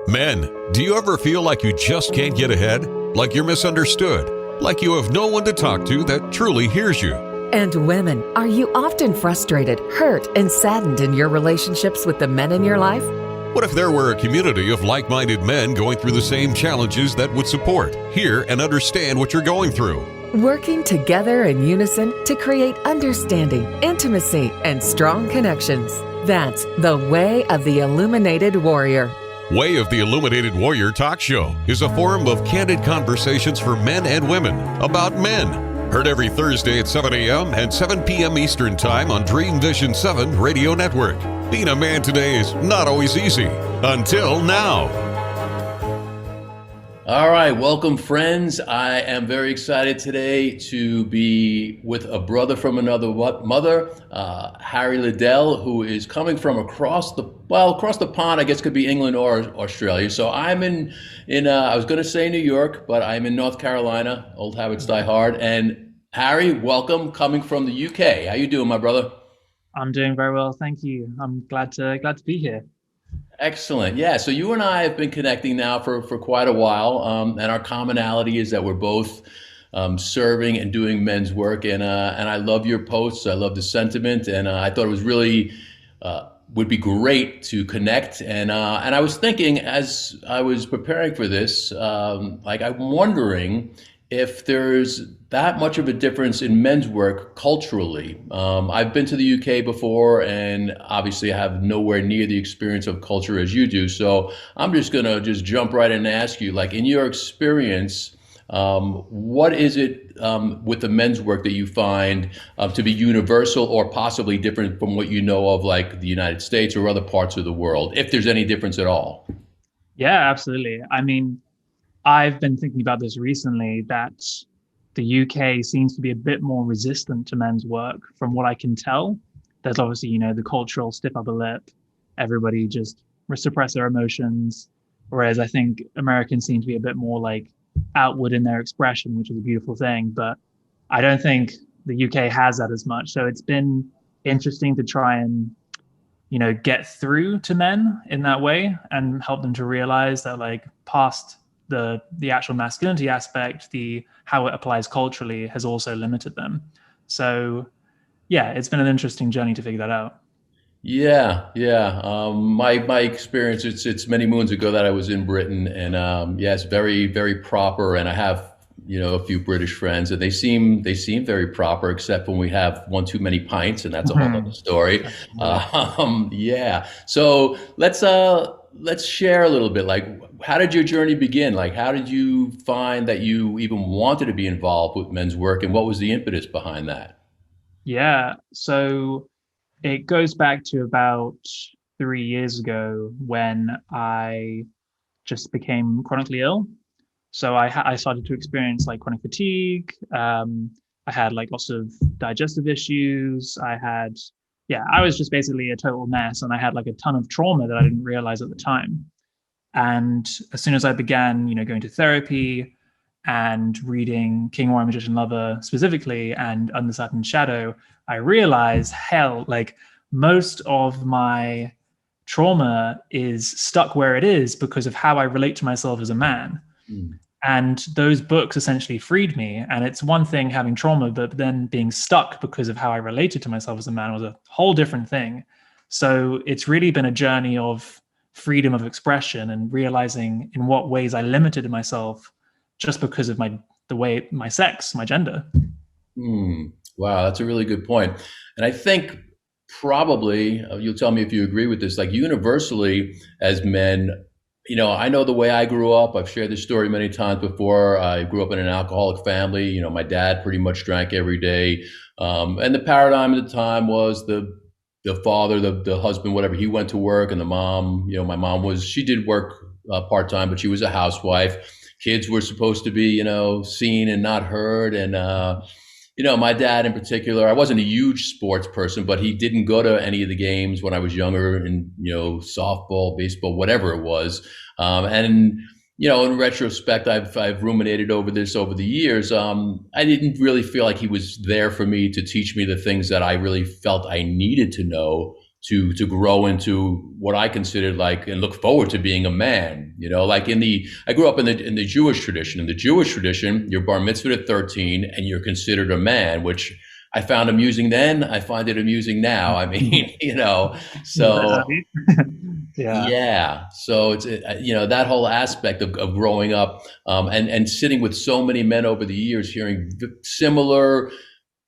Men, do you ever feel like you just can't get ahead? Like you're misunderstood? Like you have no one to talk to that truly hears you? And women, are you often frustrated, hurt, and saddened in your relationships with the men in your life? What if there were a community of like-minded men going through the same challenges that would support, hear, and understand what you're going through? Working together in unison to create understanding, intimacy, and strong connections. That's the Way of the Illuminated Warrior. Way of the Illuminated Warrior talk show is a forum of candid conversations for men and women about men. Heard every Thursday at 7 a.m. and 7 p.m. Eastern Time on Dream Vision 7 Radio Network. Being a man today is not always easy. Until now. All right, welcome friends. I am very excited today to be with a brother from another mother, Harry Liddell, who is coming from across the pond. I guess could be England or Australia. So I'm in I was going to say New York, but I'm in North Carolina. Old habits die hard. And Harry, welcome, coming from the UK. How you doing, my brother? I'm doing very well, thank you. I'm glad to be here. Excellent. Yeah. So you and I have been connecting now for quite a while, and our commonality is that we're both serving and doing men's work. And I love your posts. I love the sentiment, and I thought it was really would be great to connect. And I was thinking as I was preparing for this, I'm wondering if there's that much of a difference in men's work culturally. I've been to the UK before, and obviously I have nowhere near the experience of culture as you do. So I'm just gonna jump right in and ask you, like, in your experience, what is it with the men's work that you find to be universal or possibly different from what you know of, like the United States or other parts of the world, if there's any difference at all? Yeah, absolutely. I mean, I've been thinking about this recently, that the UK seems to be a bit more resistant to men's work from what I can tell. There's obviously, the cultural stiff upper lip, everybody just suppress their emotions. Whereas I think Americans seem to be a bit more like outward in their expression, which is a beautiful thing. But I don't think the UK has that as much. So it's been interesting to try and, get through to men in that way and help them to realize that, like, past the actual masculinity aspect, how it applies culturally has also limited them. So yeah, it's been an interesting journey to figure that out. Yeah. My experience, it's many moons ago that I was in Britain, and it's very, very proper. And I have, a few British friends, and they seem very proper, except when we have one too many pints, and that's a whole other story. So let's share a little bit. Like, how did your journey begin? Like, how did you find that you even wanted to be involved with men's work, and what was the impetus behind that? Yeah, so it goes back to about 3 years ago when I just became chronically ill. So I started to experience like chronic fatigue. I had like lots of digestive issues. I was just basically a total mess, and I had like a ton of trauma that I didn't realize at the time. And as soon as I began, going to therapy and reading King, Warrior, Magician, Lover specifically, and Under Saturn's Shadow, I realized, like, most of my trauma is stuck where it is because of how I relate to myself as a man. And those books essentially freed me. And it's one thing having trauma, but then being stuck because of how I related to myself as a man was a whole different thing. So it's really been a journey of freedom of expression and realizing in what ways I limited myself just because of my sex, my gender. Wow, that's a really good point. And I think probably, you'll tell me if you agree with this, like, universally as men, I know the way I grew up. I've shared this story many times before. I grew up in an alcoholic family. My dad pretty much drank every day. And the paradigm at the time was the father, the husband, whatever, he went to work, and the mom, my mom she did work part-time, but she was a housewife. Kids were supposed to be, seen and not heard. And, my dad in particular, I wasn't a huge sports person, but he didn't go to any of the games when I was younger, and, softball, baseball, whatever it was. And in retrospect, I've ruminated over this over the years. I didn't really feel like he was there for me to teach me the things that I really felt I needed to know to grow into what I considered like and look forward to being a man. Like I grew up in the Jewish tradition. In the Jewish tradition, you're bar mitzvahed at 13 and you're considered a man, which I found amusing then. I find it amusing now. I mean, so Yeah. yeah. So it's, that whole aspect of growing up, and sitting with so many men over the years, hearing similar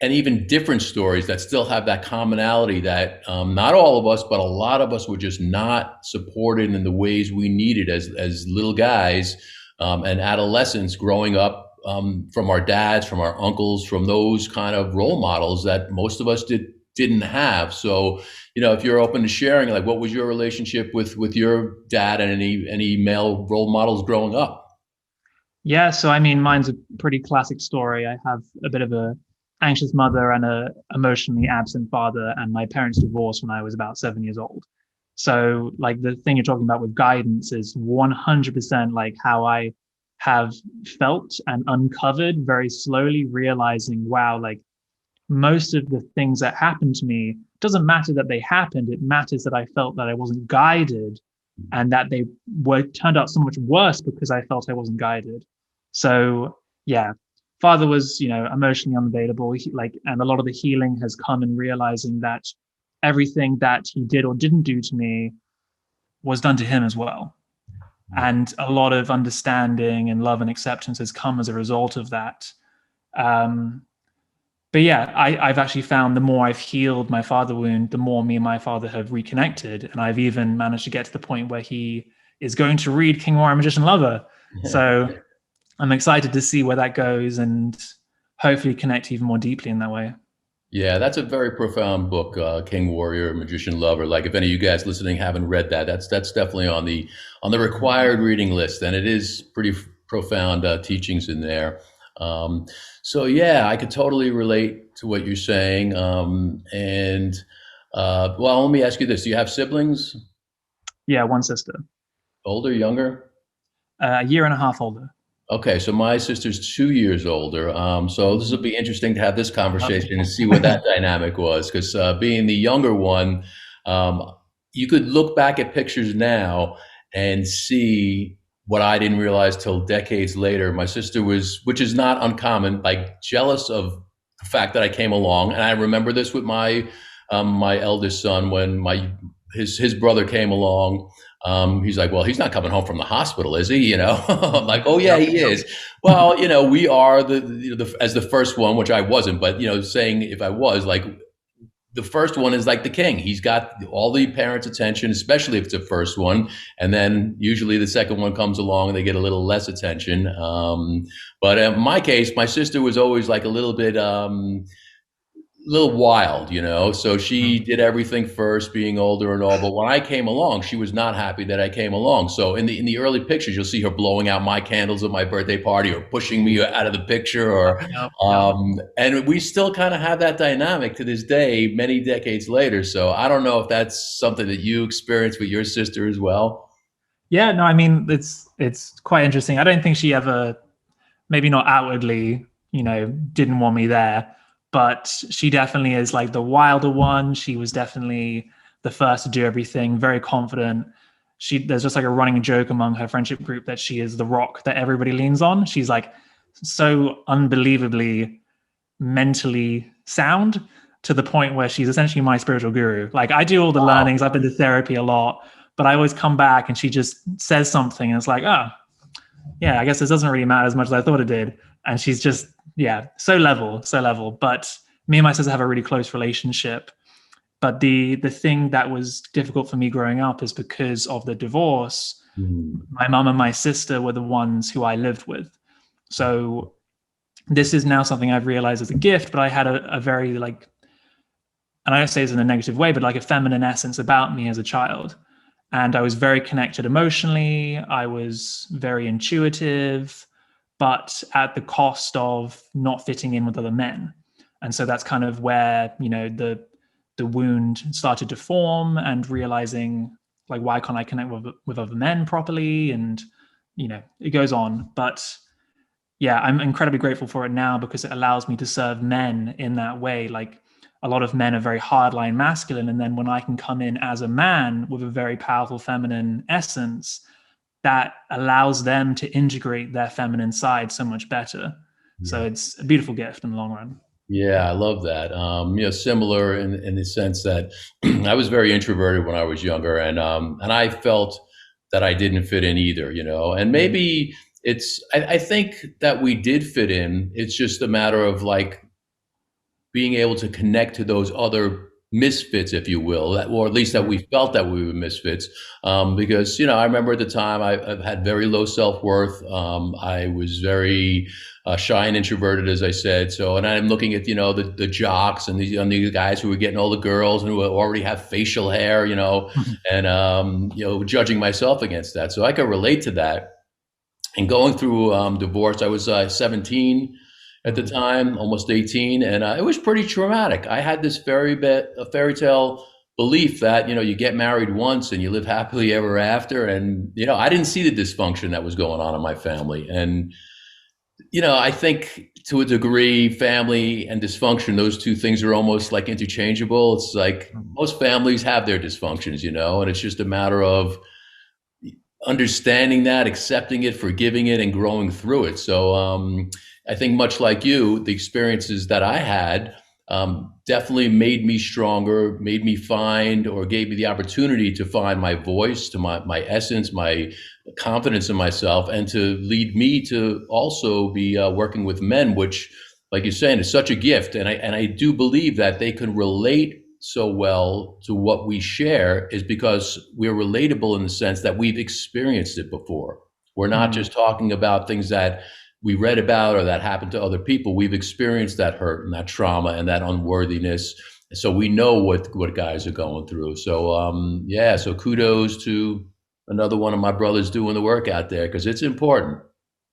and even different stories that still have that commonality that not all of us, but a lot of us were just not supported in the ways we needed as little guys and adolescents growing up from our dads, from our uncles, from those kind of role models that most of us didn't have. So, if you're open to sharing, like, what was your relationship with your dad and any male role models growing up? Yeah, so I mean, mine's a pretty classic story. I have a bit of a anxious mother and a emotionally absent father, and my parents divorced when I was about 7 years old. So, like, the thing you're talking about with guidance is 100% like how I have felt and uncovered very slowly, realizing, wow, like most of the things that happened to me, doesn't matter that they happened, it matters that I felt that I wasn't guided, and that they were turned out so much worse because I felt I wasn't guided. So yeah, father was, emotionally unavailable. And a lot of the healing has come in realizing that everything that he did or didn't do to me was done to him as well. And a lot of understanding and love and acceptance has come as a result of that. But yeah, I've actually found the more I've healed my father wound, the more me and my father have reconnected. And I've even managed to get to the point where he is going to read King Warrior Magician Lover. So I'm excited to see where that goes and hopefully connect even more deeply in that way. Yeah, that's a very profound book, King Warrior, Magician Lover. Like, if any of you guys listening haven't read that, that's definitely on the required reading list, and it is pretty profound teachings in there. So yeah, I could totally relate to what you're saying. Well, let me ask you this: do you have siblings? Yeah, one sister, Older, younger? a year and a half older. Okay, so my sister's 2 years older. So this will be interesting to have this conversation and see what that dynamic was. Because being the younger one, you could look back at pictures now and see what I didn't realize till decades later. My sister was, which is not uncommon, like jealous of the fact that I came along. And I remember this with my eldest son when his brother came along. He's like, well, he's not coming home from the hospital, is he? I'm like, oh yeah, he is. Well, we are as the first one, which I wasn't, but saying if I was, like, the first one is like the king. He's got all the parents' attention, especially if it's a first one, and then usually the second one comes along and they get a little less attention. But in my case, my sister was always like a little bit little wild, so she did everything first, being older and all. But when I came along, she was not happy that I came along. So in the early pictures, you'll see her blowing out my candles at my birthday party or pushing me out of the picture, and we still kind of have that dynamic to this day, many decades later. So I don't know if that's something that you experienced with your sister as well. Yeah, no, I mean, it's quite interesting. I don't think she ever, maybe not outwardly, didn't want me there, but she definitely is like the wilder one. She was definitely the first to do everything, very confident. There's just like a running joke among her friendship group that she is the rock that everybody leans on. She's like so unbelievably mentally sound to the point where she's essentially my spiritual guru. Like, I do all the learnings, I've been to therapy a lot, but I always come back and she just says something and it's like, oh, yeah, I guess this doesn't really matter as much as I thought it did. And she's just, yeah, so level. But me and my sister have a really close relationship. But the thing that was difficult for me growing up is because of the divorce, my mom and my sister were the ones who I lived with. So this is now something I've realized as a gift, but I had a very, like, and I don't say this in a negative way, but like a feminine essence about me as a child. And I was very connected emotionally. I was very intuitive, but at the cost of not fitting in with other men. And so that's kind of where, the wound started to form, and realizing, like, why can't I connect with other men properly? And, it goes on. But yeah, I'm incredibly grateful for it now because it allows me to serve men in that way. Like, a lot of men are very hardline masculine. And then when I can come in as a man with a very powerful feminine essence, that allows them to integrate their feminine side so much better. So it's a beautiful gift in the long run. Yeah, I love that. Similar in the sense that I was very introverted when I was younger, and I felt that I didn't fit in either, and maybe I think that we did fit in. It's just a matter of like being able to connect to those other misfits, if you will, or at least that we felt that we were misfits. Because, I remember at the time I had very low self-worth. I was very shy and introverted, as I said. So, and I'm looking at, the jocks and these guys who were getting all the girls and who already have facial hair, and, judging myself against that. So I could relate to that. And going through divorce, I was 17 at the time, almost 18, and it was pretty traumatic. I had this a fairy tale belief that, you get married once and you live happily ever after. And, I didn't see the dysfunction that was going on in my family. And, I think to a degree, family and dysfunction, those two things are almost like interchangeable. It's like most families have their dysfunctions, and it's just a matter of understanding that, accepting it, forgiving it, and growing through it. So I think much like you, the experiences that I had definitely made me stronger, made me find or gave me the opportunity to find my voice, to my essence, my confidence in myself, and to lead me to also be working with men, which, like you're saying, is such a gift. And I do believe that they can relate so well to what we share is because we're relatable in the sense that we've experienced it before. We're not just talking about things that we read about or that happened to other people. We've experienced that hurt and that trauma and that unworthiness. So we know what guys are going through. So, so kudos to another one of my brothers doing the work out there, because it's important.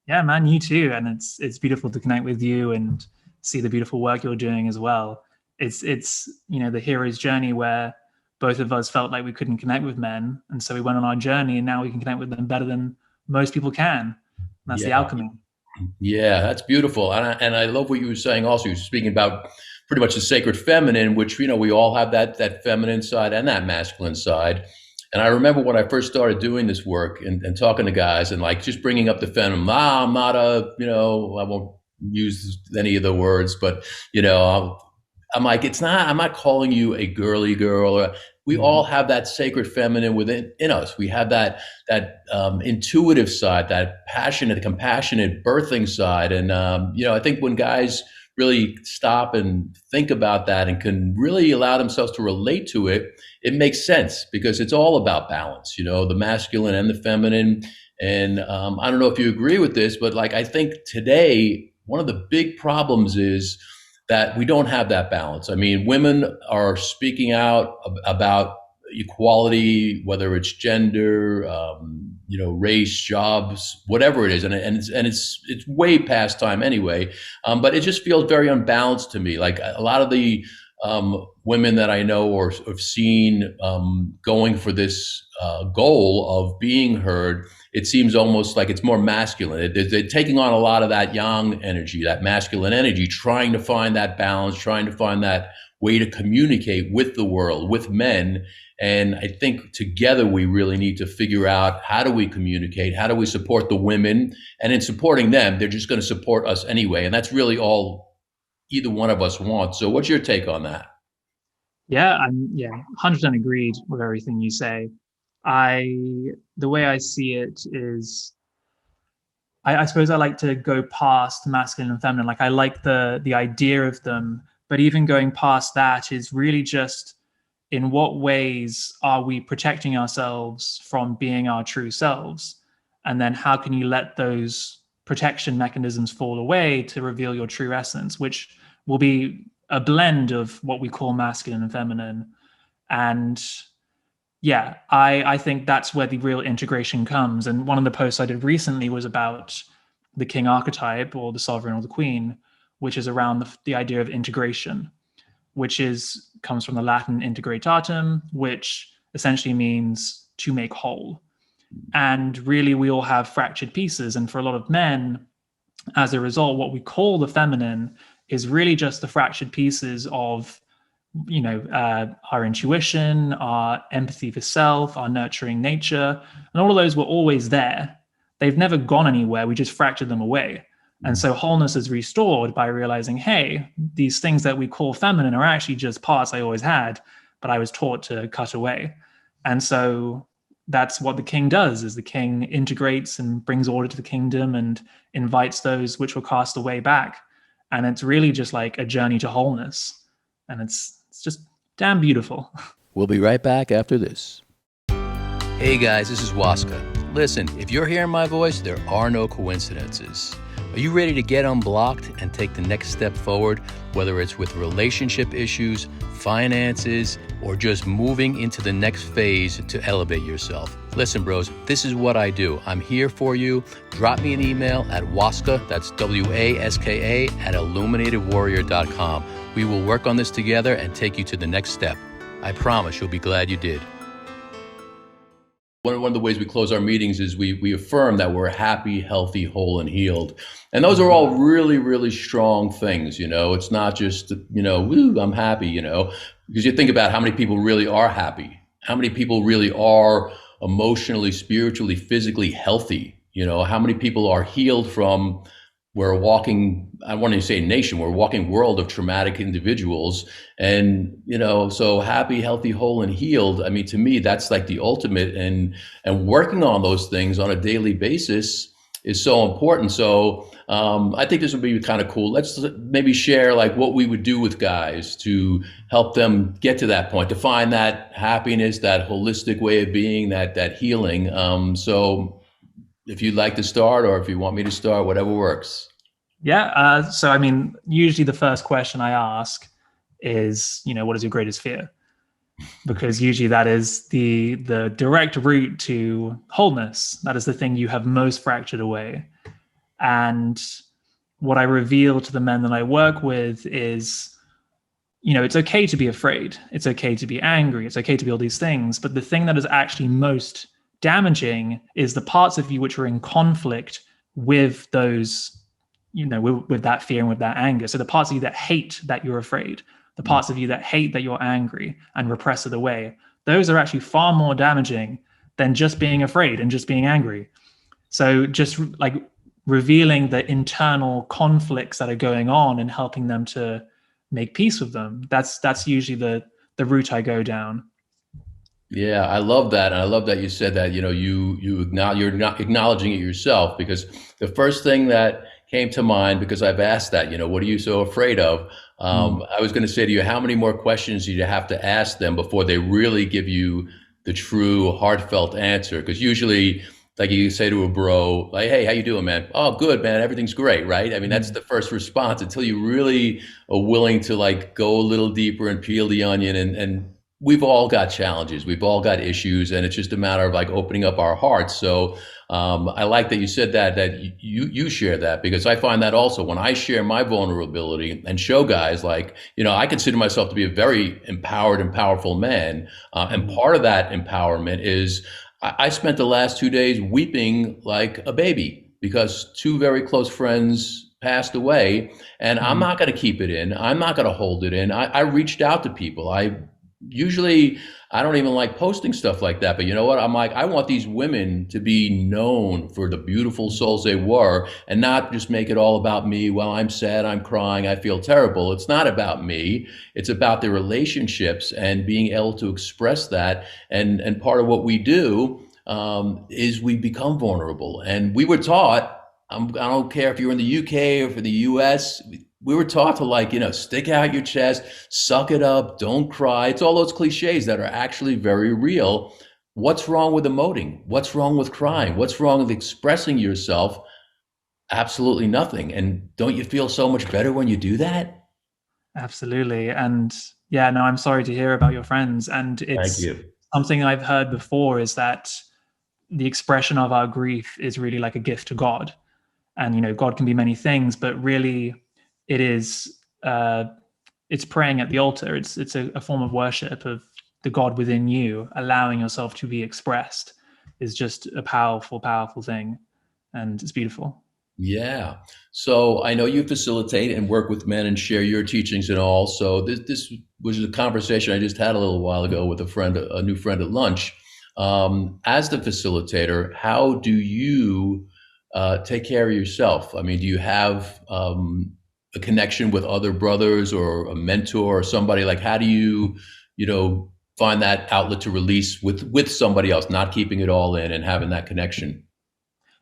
Yeah, man, you too. And it's beautiful to connect with you and see the beautiful work you're doing as well. It's the hero's journey where both of us felt like we couldn't connect with men. And so we went on our journey, and now we can connect with them better than most people can. And that's the alchemy. Yeah, that's beautiful. And I love what you were saying also. You were speaking about pretty much the sacred feminine, which, we all have that feminine side and that masculine side. And I remember when I first started doing this work and talking to guys and like just bringing up the feminine, I'm not I won't use any of the words, but, I'm like, I'm not calling you a girly girl. We all have that sacred feminine within us. We have that intuitive side, that passionate, compassionate, birthing side. And, I think when guys really stop and think about that and can really allow themselves to relate to it, it makes sense because it's all about balance, the masculine and the feminine. And I don't know if you agree with this, but like, I think today, one of the big problems is that we don't have that balance. I mean, women are speaking out about equality, whether it's gender, race, jobs, whatever it is, and it's way past time anyway. But it just feels very unbalanced to me. Like a lot of the women that I know or have seen going for this goal of being heard, it seems almost like it's more masculine. They're taking on a lot of that yang energy, that masculine energy, trying to find that balance, trying to find that way to communicate with the world, with men. And I think together we really need to figure out, how do we communicate? How do we support the women? And in supporting them, they're just going to support us anyway. And that's really all either one of us wants. So what's your take on that? Yeah, I'm 100% agreed with everything you say. The way I see it is, I suppose I like to go past masculine and feminine. Like I like the idea of them, but even going past that is really just, in what ways are we protecting ourselves from being our true selves? And then how can you let those protection mechanisms fall away to reveal your true essence, which will be a blend of what we call masculine and feminine. And yeah, I think that's where the real integration comes. And one of the posts I did recently was about the king archetype, or the sovereign or the queen, which is around the idea of integration, which comes from the Latin integratatem, which essentially means to make whole. And really, we all have fractured pieces. And for a lot of men, as a result, what we call the feminine is really just the fractured pieces of our intuition, our empathy for self, our nurturing nature, and all of those were always there. They've never gone anywhere. We just fractured them away. And so wholeness is restored by realizing, hey, these things that we call feminine are actually just parts I always had, but I was taught to cut away. And so that's what the king does, is the king integrates and brings order to the kingdom and invites those which were cast away back. And it's really just like a journey to wholeness. And it's just damn beautiful. We'll be right back after this. Hey guys, this is Waska. Listen, if you're hearing my voice, there are no coincidences. Are you ready to get unblocked and take the next step forward, whether it's with relationship issues, finances, or just moving into the next phase to elevate yourself? Listen, bros, this is what I do. I'm here for you. Drop me an email at Waska, that's WASKA, at illuminatedwarrior.com. We will work on this together and take you to the next step. I promise you'll be glad you did. One of the ways we close our meetings is we affirm that we're happy, healthy, whole, and healed. And those are all really, really strong things. It's not just, woo, I'm happy, because you think about how many people really are happy, how many people really are emotionally, spiritually, physically healthy, how many people are healed from. We're walking, I want to say nation, we're a walking world of traumatic individuals. And, so happy, healthy, whole, and healed. I mean, to me, that's like the ultimate, and working on those things on a daily basis is so important. So I think this would be kind of cool. Let's maybe share like what we would do with guys to help them get to that point, to find that happiness, that holistic way of being, that healing. So if you'd like to start, or if you want me to start, whatever works. Yeah. So, I mean, usually the first question I ask is, what is your greatest fear? Because usually that is the direct route to wholeness. That is the thing you have most fractured away. And what I reveal to the men that I work with is, it's okay to be afraid. It's okay to be angry. It's okay to be all these things. But the thing that is actually most damaging is the parts of you which are in conflict with those, with that fear and with that anger. So the parts of you that hate that you're afraid, the parts of you that hate that you're angry and repress it away, those are actually far more damaging than just being afraid and just being angry. So just like revealing the internal conflicts that are going on and helping them to make peace with them, that's usually the route I go down. Yeah, I love that. And I love that you said that, you're not acknowledging it yourself, because the first thing that came to mind, because I've asked that, what are you so afraid of? I was going to say to you, how many more questions do you have to ask them before they really give you the true heartfelt answer? Because usually, like you say to a bro, like, hey, how you doing, man? Oh, good, man. Everything's great, right? I mean, that's the first response until you really are willing to like go a little deeper and peel the onion. And we've all got challenges. We've all got issues, and it's just a matter of like opening up our hearts. So I like that you said that you share that, because I find that also when I share my vulnerability and show guys like, I consider myself to be a very empowered and powerful man. And part of that empowerment is I spent the last 2 days weeping like a baby because 2 very close friends passed away, and I'm not going to keep it in. I'm not going to hold it in. I reached out to people. Usually I don't even like posting stuff like that, but you know what? I'm like, I want these women to be known for the beautiful souls they were, and not just make it all about me. Well, I'm sad, I'm crying, I feel terrible. It's not about me. It's about the relationships and being able to express that. And part of what we do is we become vulnerable. And we were taught, I don't care if you're in the UK or for the US, we were taught to like, stick out your chest, suck it up, don't cry. It's all those cliches that are actually very real. What's wrong with emoting? What's wrong with crying? What's wrong with expressing yourself? Absolutely nothing. And don't you feel so much better when you do that? Absolutely. And yeah, no, I'm sorry to hear about your friends. And it's Thank you. Something I've heard before is that the expression of our grief is really like a gift to God. And, God can be many things, but really it is, it's praying at the altar. It's a form of worship of the God within you, allowing yourself to be expressed is just a powerful, powerful thing. And it's beautiful. Yeah. So I know you facilitate and work with men and share your teachings and all. So this was a conversation I just had a little while ago with a new friend at lunch. As the facilitator, how do you take care of yourself? I mean, do you have a connection with other brothers or a mentor or somebody? Like, how do you find that outlet to release with somebody else, not keeping it all in and having that connection?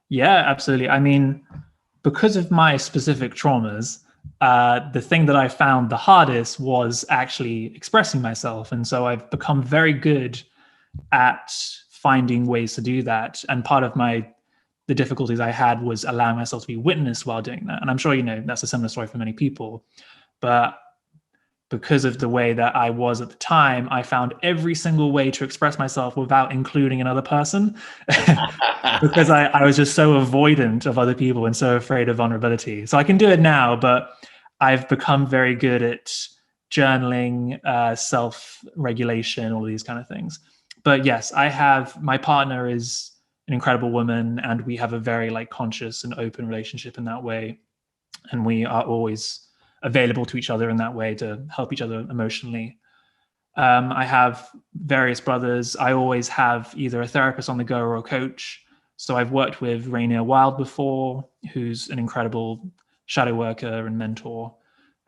Yeah, absolutely. I mean, because of my specific traumas, the thing that I found the hardest was actually expressing myself. And so I've become very good at finding ways to do that. And part of the difficulties I had was allowing myself to be witnessed while doing that. And I'm sure, that's a similar story for many people. But because of the way that I was at the time, I found every single way to express myself without including another person because I was just so avoidant of other people and so afraid of vulnerability. So I can do it now, but I've become very good at journaling, self-regulation, all of these kind of things. But yes, my partner is an incredible woman, and we have a very conscious and open relationship in that way. And we are always available to each other in that way to help each other emotionally. I have various brothers. I always have either a therapist on the go or a coach. So I've worked with Rainier Wild before, who's an incredible shadow worker and mentor.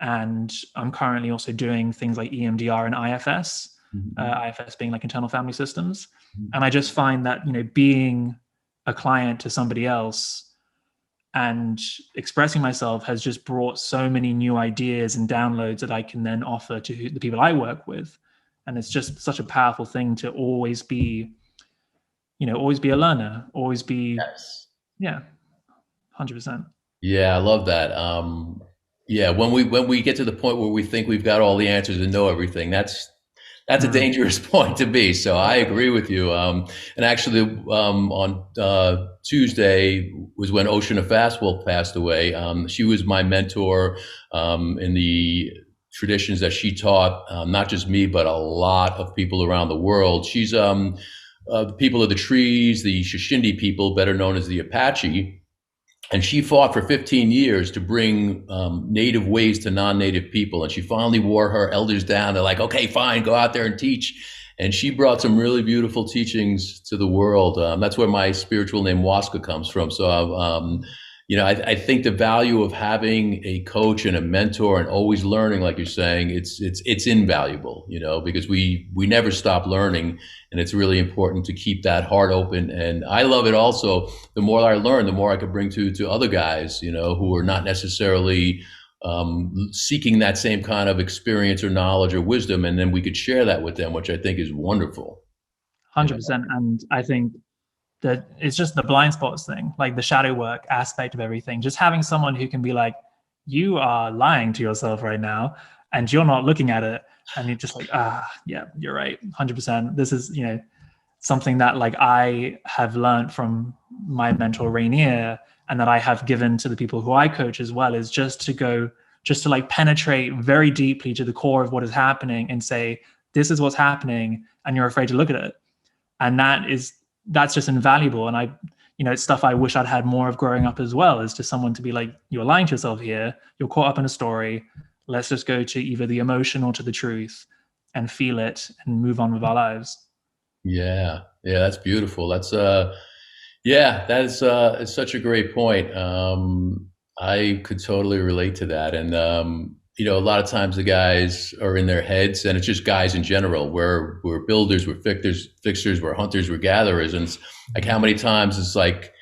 And I'm currently also doing things like EMDR and IFS, IFS being like internal family systems. And I just find that, being a client to somebody else and expressing myself has just brought so many new ideas and downloads that I can then offer to the people I work with. And it's just such a powerful thing to always be a learner, always be, Yes. yeah, 100%. Yeah, I love that. Yeah, when we get to the point where we think we've got all the answers and know everything, that's a dangerous point to be. So I agree with you. And actually, on Tuesday was when Oceana Fastwell passed away. She was my mentor in the traditions that she taught, not just me, but a lot of people around the world. She's the people of the trees, the Shishindi people, better known as the Apache. And she fought for 15 years to bring native ways to non-native people. And she finally wore her elders down. They're like, okay, fine, go out there and teach. And she brought some really beautiful teachings to the world. That's where my spiritual name Waska comes from. So, I think the value of having a coach and a mentor and always learning, like you're saying, it's invaluable, because we never stop learning. And it's really important to keep that heart open. And I love it also. The more I learn, the more I could bring to other guys, who are not necessarily seeking that same kind of experience or knowledge or wisdom. And then we could share that with them, which I think is wonderful. 100%. And I think that it's just the blind spots thing, like the shadow work aspect of everything. Just having someone who can be like, you are lying to yourself right now and you're not looking at it. And you're just like, yeah, you're right. 100%. This is, something that I have learned from my mentor Rainier, and that I have given to the people who I coach as well, is just to penetrate very deeply to the core of what is happening and say, this is what's happening. And you're afraid to look at it. And that's just invaluable. And it's stuff I wish I'd had more of growing up as well, is to someone to be like, you're lying to yourself here. You're caught up in a story. Let's just go to either the emotion or to the truth and feel it and move on with our lives. Yeah. Yeah. That's beautiful. That is it's such a great point. I could totally relate to that. And, a lot of times the guys are in their heads, and it's just guys in general. We're builders, we're fixers, we're hunters, we're gatherers. And it's like, how many times it's like,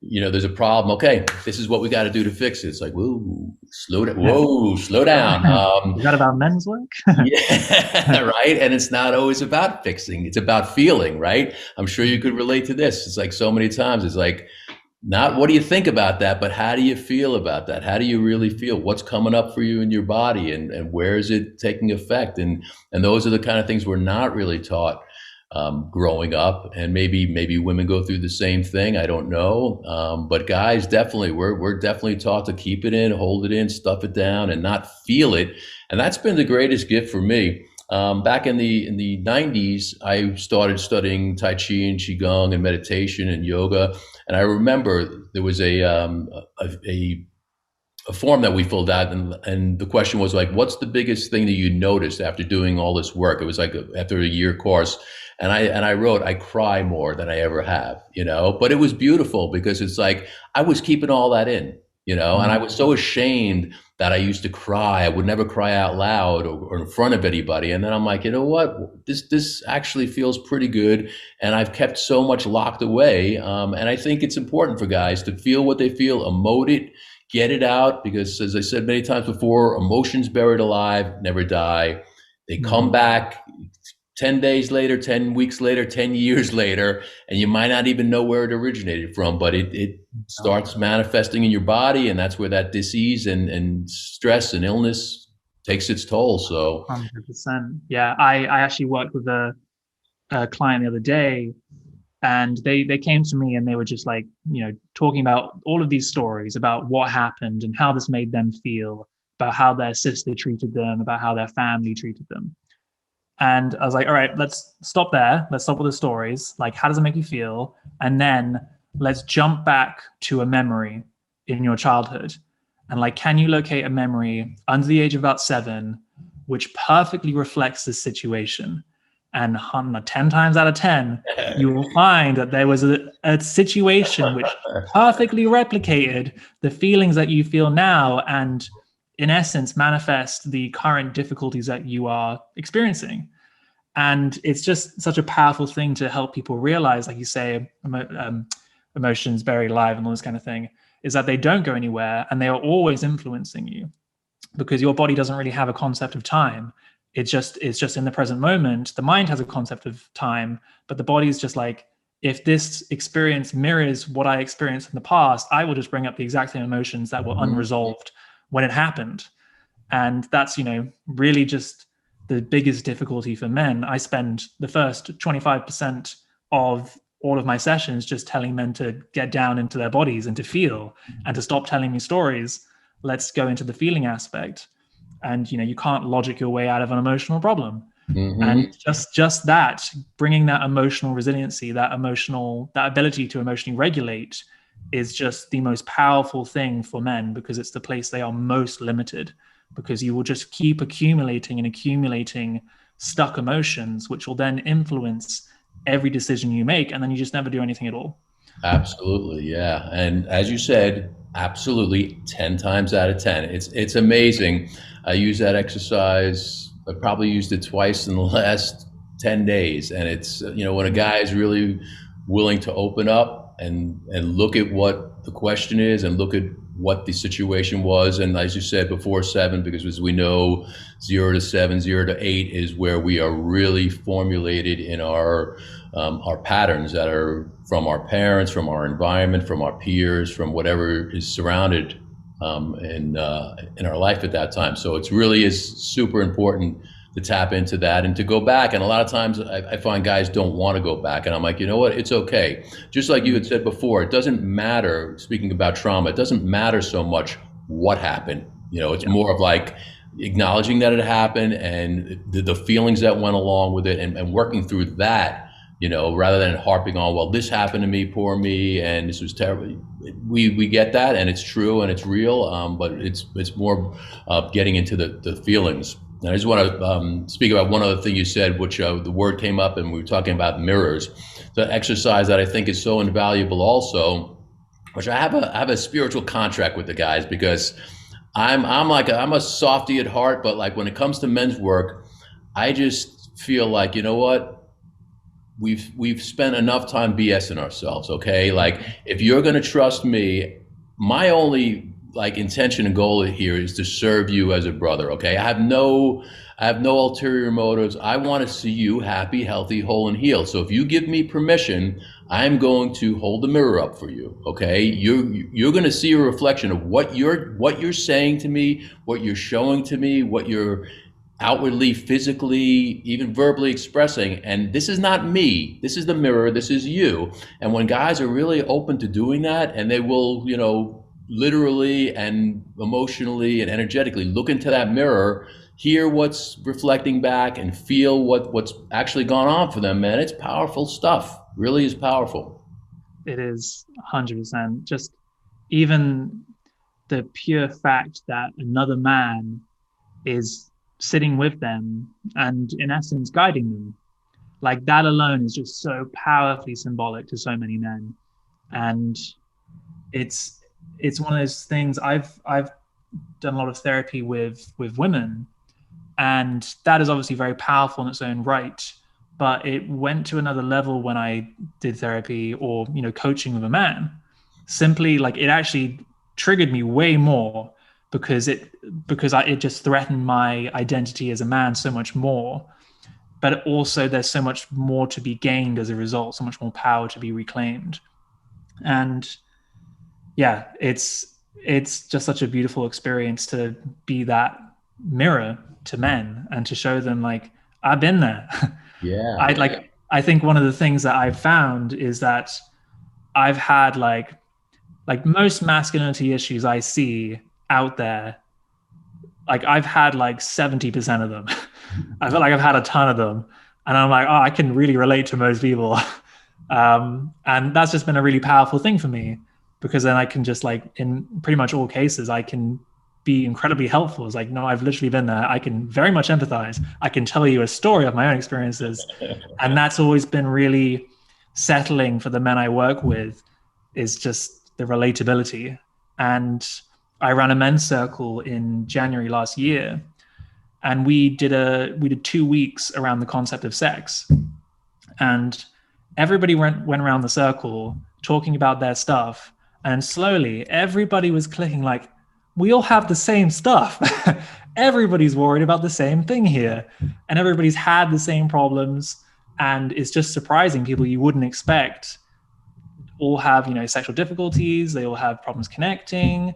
there's a problem. Okay, this is what we got to do to fix it. It's like, whoa, slow down. Whoa, slow down. Is that about men's work? Yeah, right. And it's not always about fixing. It's about feeling, right? I'm sure you could relate to this. It's like so many times it's like, not what do you think about that, but how do you feel about that? How do you really feel? What's coming up for you in your body, and where is it taking effect? And those are the kind of things we're not really taught growing up. And maybe women go through the same thing. I don't know. But guys, definitely, we're definitely taught to keep it in, hold it in, stuff it down, and not feel it. And that's been the greatest gift for me. Back in the 90s, I started studying Tai Chi and Qigong and meditation and yoga. And I remember there was a form that we filled out, and the question was like, what's the biggest thing that you noticed after doing all this work? It was like after a year course. And I wrote, I cry more than I ever have, but it was beautiful because it's like, I was keeping all that in, and I was so ashamed that I used to cry. I would never cry out loud or in front of anybody. And then I'm like, you know what, this actually feels pretty good. And I've kept so much locked away. And I think it's important for guys to feel what they feel, emote it, get it out, because as I said many times before, emotions buried alive never die. They come back 10 days later, 10 weeks later, 10 years later, and you might not even know where it originated from, but it starts manifesting in your body, and that's where that disease and stress and illness takes its toll. So 100%. Yeah, I actually worked with a client the other day, and they came to me and they were just like, talking about all of these stories about what happened and how this made them feel, about how their sister treated them, about how their family treated them. And I was like, all right, let's stop there. Let's stop with the stories. Like, how does it make you feel? And then let's jump back to a memory in your childhood. And like, can you locate a memory under the age of about 7, which perfectly reflects this situation? And 10 times out of 10, you will find that there was a situation which perfectly replicated the feelings that you feel now, and in essence, manifest the current difficulties that you are experiencing. And it's just such a powerful thing to help people realize, like you say, emotions buried alive and all this kind of thing, is that they don't go anywhere and they are always influencing you, because your body doesn't really have a concept of time. It's just in the present moment. The mind has a concept of time, but the body is just like, if this experience mirrors what I experienced in the past, I will just bring up the exact same emotions that were unresolved when it happened. And that's, really just the biggest difficulty for men. I spend the first 25% of all of my sessions just telling men to get down into their bodies and to feel, and to stop telling me stories. Let's go into the feeling aspect. And you can't logic your way out of an emotional problem. And just that, bringing that emotional resiliency, that ability to emotionally regulate, is just the most powerful thing for men, because it's the place they are most limited, because you will just keep accumulating stuck emotions, which will then influence every decision you make, and then you just never do anything at all. Absolutely, yeah. And as you said, absolutely 10 times out of 10. It's amazing. I use that exercise. I probably used it twice in the last 10 days. And it's, when a guy is really willing to open up and look at what the question is and look at what the situation was. And as you said before, 7, because as we know, 0 to 7, 0 to 8 is where we are really formulated in our patterns that are from our parents, from our environment, from our peers, from whatever is surrounded in our life at that time. So it really is super important to tap into that and to go back. And a lot of times I find guys don't want to go back. And I'm like, you know what? It's okay. Just like you had said before, it doesn't matter, speaking about trauma, it doesn't matter so much what happened. It's more of like acknowledging that it happened and the feelings that went along with it, and working through that, rather than harping on, well, this happened to me, poor me, and this was terrible. We get that, and it's true and it's real, but it's more getting into the feelings. And I just want to speak about one other thing you said, which the word came up, and we were talking about mirrors. The exercise that I think is so invaluable also, which I have a spiritual contract with the guys, because I'm a softie at heart, but like when it comes to men's work, I just feel like, you know what? We've spent enough time BSing ourselves, okay? Like, if you're gonna trust me, my only intention and goal here is to serve you as a brother, okay? I have no ulterior motives. I want to see you happy, healthy, whole, and healed. So if you give me permission, I'm going to hold the mirror up for you, okay? You're going to see a reflection of what you're saying to me, what you're showing to me, what you're outwardly, physically, even verbally expressing. And this is not me. This is the mirror. This is you. And when guys are really open to doing that, and they will, literally and emotionally and energetically look into that mirror, hear what's reflecting back and feel what's actually gone on for them, man, it's powerful stuff. Really is powerful. It is 100%. Just even the pure fact that another man is sitting with them and in essence guiding them, like that alone is just so powerfully symbolic to so many men. And it's it's one of those things. I've done a lot of therapy with women, and that is obviously very powerful in its own right, but it went to another level when I did therapy or coaching with a man. Simply, like, it actually triggered me way more because it just threatened my identity as a man so much more. But also there's so much more to be gained as a result, so much more power to be reclaimed. And yeah, it's just such a beautiful experience to be that mirror to men and to show them, like, I've been there. Yeah. I think one of the things that I've found is that I've had like most masculinity issues I see out there, like I've had like 70% of them. I feel like I've had a ton of them. And I'm like, oh, I can really relate to most people. And that's just been a really powerful thing for me, because then I can just, like, in pretty much all cases, I can be incredibly helpful. It's like, no, I've literally been there. I can very much empathize. I can tell you a story of my own experiences. And that's always been really settling for the men I work with, is just the relatability. And I ran a men's circle in January last year, and we did 2 weeks around the concept of sex, and everybody went around the circle talking about their stuff, and slowly everybody was clicking, like, we all have the same stuff. Everybody's worried about the same thing here, and everybody's had the same problems, and it's just surprising. People you wouldn't expect all have sexual difficulties, they all have problems connecting.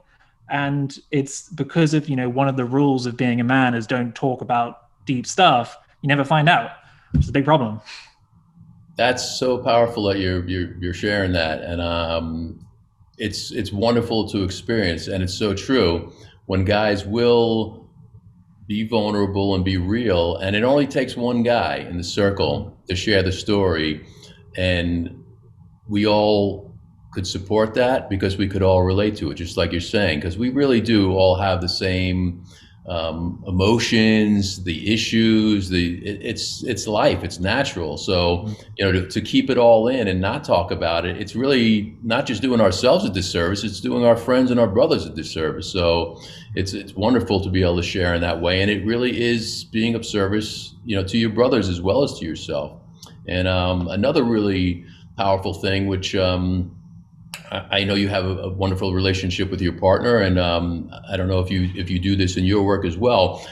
And it's because of one of the rules of being a man is don't talk about deep stuff. You never find out, which is a big problem. That's so powerful that you're sharing that, and it's wonderful to experience, and it's so true. When guys will be vulnerable and be real, and it only takes one guy in the circle to share the story, and we all could support that because we could all relate to it, just like you're saying, because we really do all have the same emotions, the issues, it's life, it's natural. So to keep it all in and not talk about it, it's really not just doing ourselves a disservice, it's doing our friends and our brothers a disservice. So it's wonderful to be able to share in that way, and it really is being of service to your brothers as well as to yourself. And another really powerful thing, which I know you have a wonderful relationship with your partner, and I don't know if you do this in your work as well.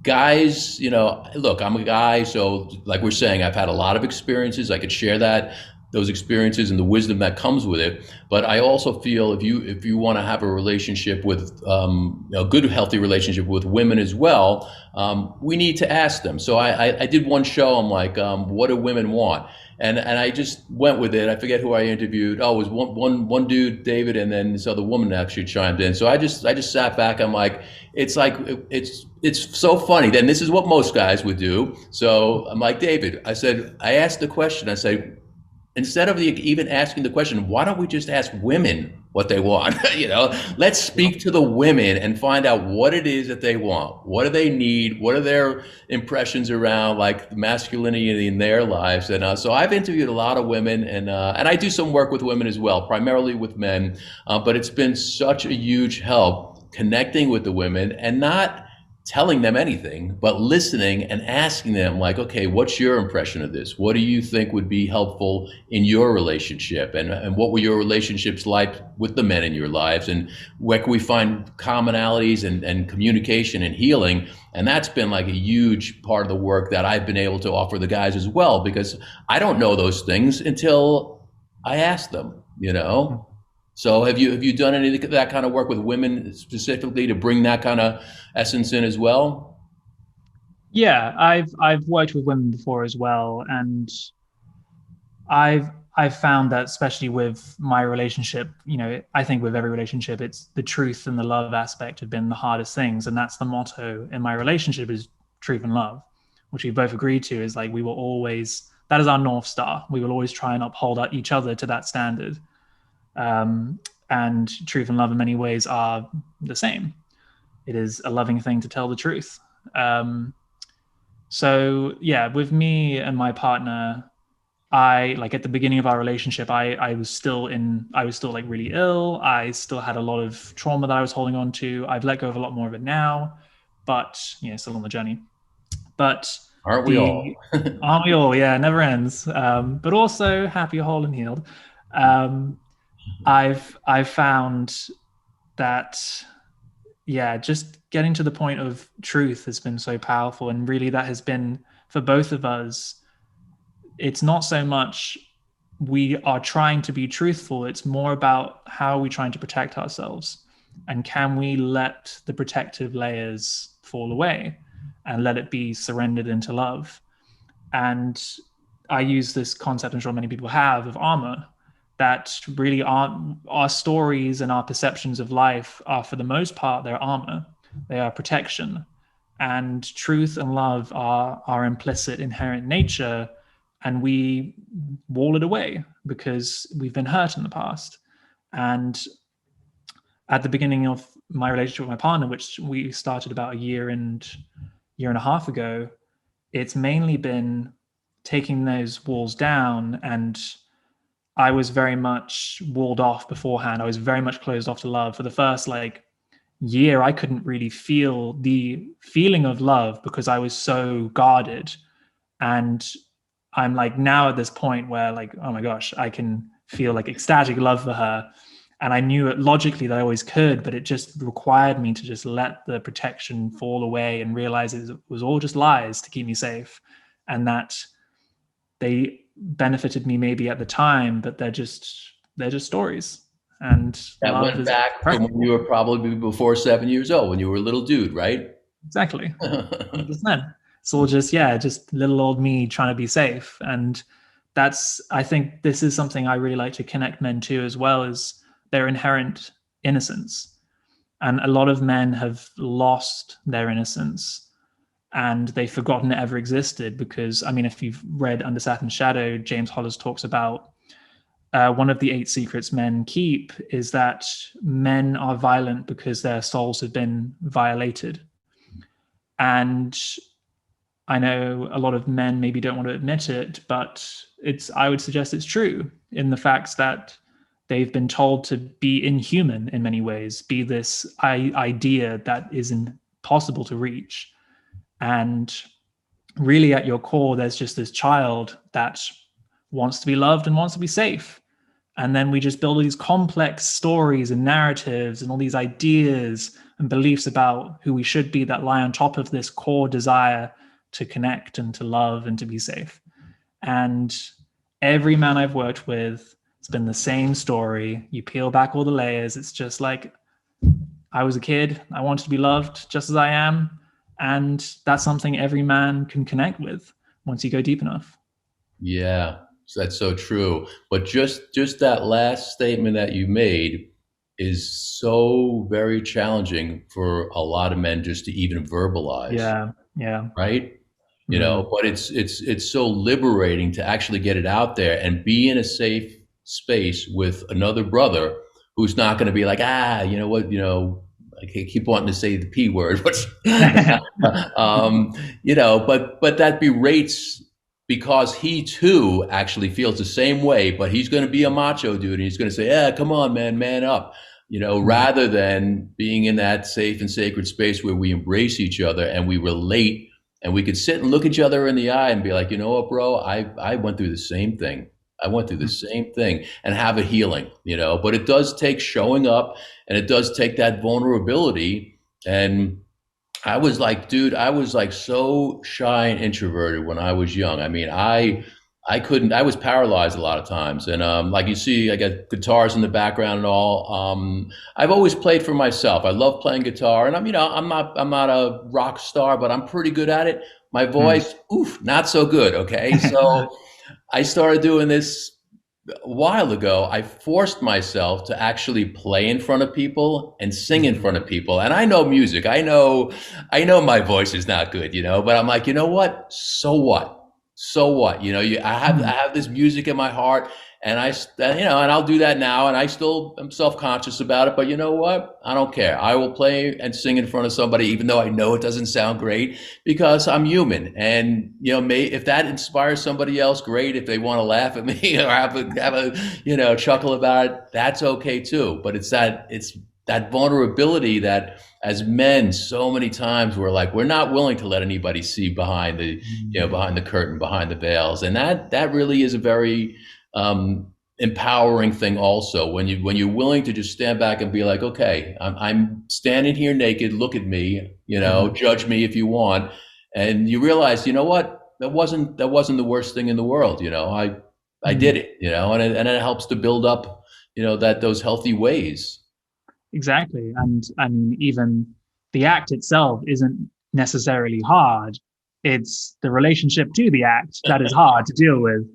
Guys, look, I'm a guy, so like we're saying, I've had a lot of experiences. I could share those experiences and the wisdom that comes with it. But I also feel if you want to have a relationship with a good, healthy relationship with women as well, we need to ask them. So I did one show. I'm like, what do women want? And I just went with it. I forget who I interviewed. Oh, it was one dude, David, and then this other woman actually chimed in. So I just sat back. I'm like, it's so funny. Then this is what most guys would do. So I'm like, David, I asked the question. I said, instead of even asking the question, why don't we just ask women what they want? Let's speak to the women and find out what it is that they want. What do they need? What are their impressions around, like, masculinity in their lives? And so I've interviewed a lot of women, and I do some work with women as well, primarily with men. But it's been such a huge help connecting with the women and not telling them anything, but listening and asking them, like, okay, what's your impression of this? What do you think would be helpful in your relationship? And what were your relationships like with the men in your lives? And where can we find commonalities and communication and healing? And that's been like a huge part of the work that I've been able to offer the guys as well, because I don't know those things until I ask them, So have you done any of that kind of work with women specifically to bring that kind of essence in as well? Yeah, I've worked with women before as well, and I've found that especially with my relationship, I think with every relationship, it's the truth and the love aspect have been the hardest things. And that's the motto in my relationship is truth and love, which we both agreed to is like, we will always, that is our North Star. We will always try and uphold each other to that standard. And truth and love in many ways are the same. It is a loving thing to tell the truth. So yeah, with me and my partner, I like at the beginning of our relationship, I was still like really ill. I still had a lot of trauma that I was holding on to. I've let go of a lot more of it now, but still on the journey. But Aren't we all? aren't we all? Yeah, it never ends. But also happy, whole, and healed. I've found that just getting to the point of truth has been so powerful, and really that has been for both of us. It's not so much we are trying to be truthful, it's more about how are we trying to protect ourselves, and can we let the protective layers fall away and let it be surrendered into love. And I use this concept, I'm sure many people have, of armor, that really aren't our stories, and our perceptions of life are, for the most part, they're armor. They are protection. And truth and love are our implicit, inherent nature, and we wall it away because we've been hurt in the past. And at the beginning of my relationship with my partner, which we started about a year and a half ago, it's mainly been taking those walls down. And I was very much walled off beforehand. I was very much closed off to love. For the first year, I couldn't really feel the feeling of love because I was so guarded. And I'm now at this point where oh my gosh, I can feel ecstatic love for her. And I knew it logically that I always could, but it just required me to just let the protection fall away and realize it was all just lies to keep me safe. And that they benefited me maybe at the time, but they're just stories. And that went back from when you were probably before 7 years old, when you were a little dude, right? Exactly. 100%. It's all just little old me trying to be safe. And I think this is something I really like to connect men to, as well as their inherent innocence. And a lot of men have lost their innocence and they've forgotten it ever existed, because, if you've read Under Saturn's Shadow, James Hollis talks about one of the 8 secrets men keep is that men are violent because their souls have been violated. And I know a lot of men maybe don't want to admit it, but I would suggest it's true in the facts that they've been told to be inhuman in many ways, be this idea that is impossible to reach. And really at your core, there's just this child that wants to be loved and wants to be safe. And then we just build all these complex stories and narratives and all these ideas and beliefs about who we should be that lie on top of this core desire to connect and to love and to be safe. And every man I've worked with, it's been the same story. You peel back all the layers. It's just I was a kid. I wanted to be loved just as I am. And that's something every man can connect with once you go deep enough. Yeah, that's so true. But just that last statement that you made is so very challenging for a lot of men just to even verbalize. Yeah. Right? But it's so liberating to actually get it out there and be in a safe space with another brother who's not going to be I keep wanting to say the P word, but that berates, because he too actually feels the same way, but he's going to be a macho dude and he's going to say, "Yeah, come on, man up," rather than being in that safe and sacred space where we embrace each other and we relate, and we could sit and look each other in the eye and be like, "You know what, bro, I went through the same thing. I went through the same thing," and have a healing, but it does take showing up, and it does take that vulnerability. And I was so shy and introverted when I was young. I couldn't, I was paralyzed a lot of times. And like you see, I got guitars in the background and all. I've always played for myself. I love playing guitar, and I'm not a rock star, but I'm pretty good at it. My voice, not so good. Okay. So I started doing this a while ago, I forced myself to actually play in front of people and sing in front of people. And I know music. I know my voice is not good, but I'm like, you know what? So what? So what? I Mm, have this music in my heart, and and I'll do that now. And I still am self-conscious about it. But you know what? I don't care. I will play and sing in front of somebody, even though I know it doesn't sound great, because I'm human. And if that inspires somebody else, great. If they want to laugh at me or have a chuckle about it, that's okay too. But it's that vulnerability that, as men, so many times we're not willing to let anybody see behind the mm, behind the curtain, behind the veils. And that really is a very empowering thing also, when you're willing to just stand back and be like, okay, I'm standing here naked, look at me, mhm, judge me if you want. And you realize, you know what, that wasn't the worst thing in the world. I did mm. it, and it helps to build up, those healthy ways. Exactly. And I mean, even the act itself isn't necessarily hard. It's the relationship to the act that is hard to deal with.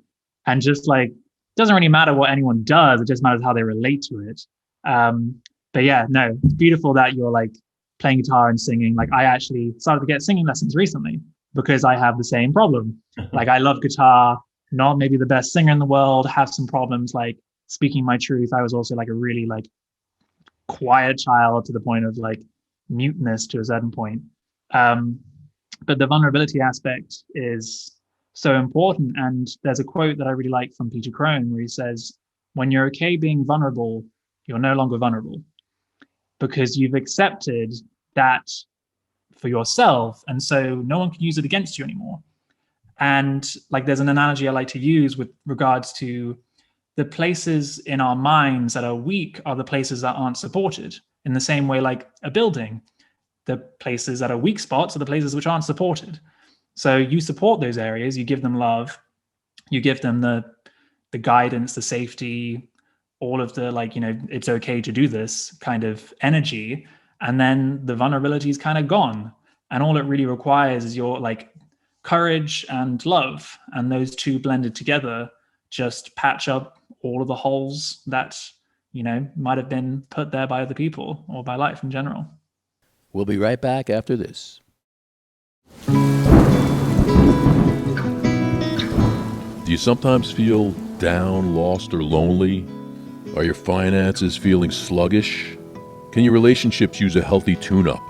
And just like, it doesn't really matter what anyone does, it just matters how they relate to it. Um, but yeah, no, it's beautiful that you're like playing guitar and singing. Like, I actually started to get singing lessons recently because I have the same problem. Like, I love guitar, not maybe the best singer in the world, have some problems like speaking my truth. I was also like a really like quiet child to the point of like muteness to a certain point. Um, but the vulnerability aspect is so important. And there's a quote that I really like from Peter Crone where he says, when you're okay being vulnerable, you're no longer vulnerable because you've accepted that for yourself. And so no one can use it against you anymore. And like, there's an analogy I like to use with regards to the places in our minds that are weak are the places that aren't supported. In the same way, like a building, the places that are weak spots are the places which aren't supported. So you support those areas, you give them love, you give them the guidance, the safety, all of the like, it's okay to do this kind of energy. And then the vulnerability is kind of gone. And all it really requires is your like courage and love. And those two blended together just patch up all of the holes that, might have been put there by other people or by life in general. We'll be right back after this. Do you sometimes feel down, lost, or lonely? Are your finances feeling sluggish? Can your relationships use a healthy tune-up?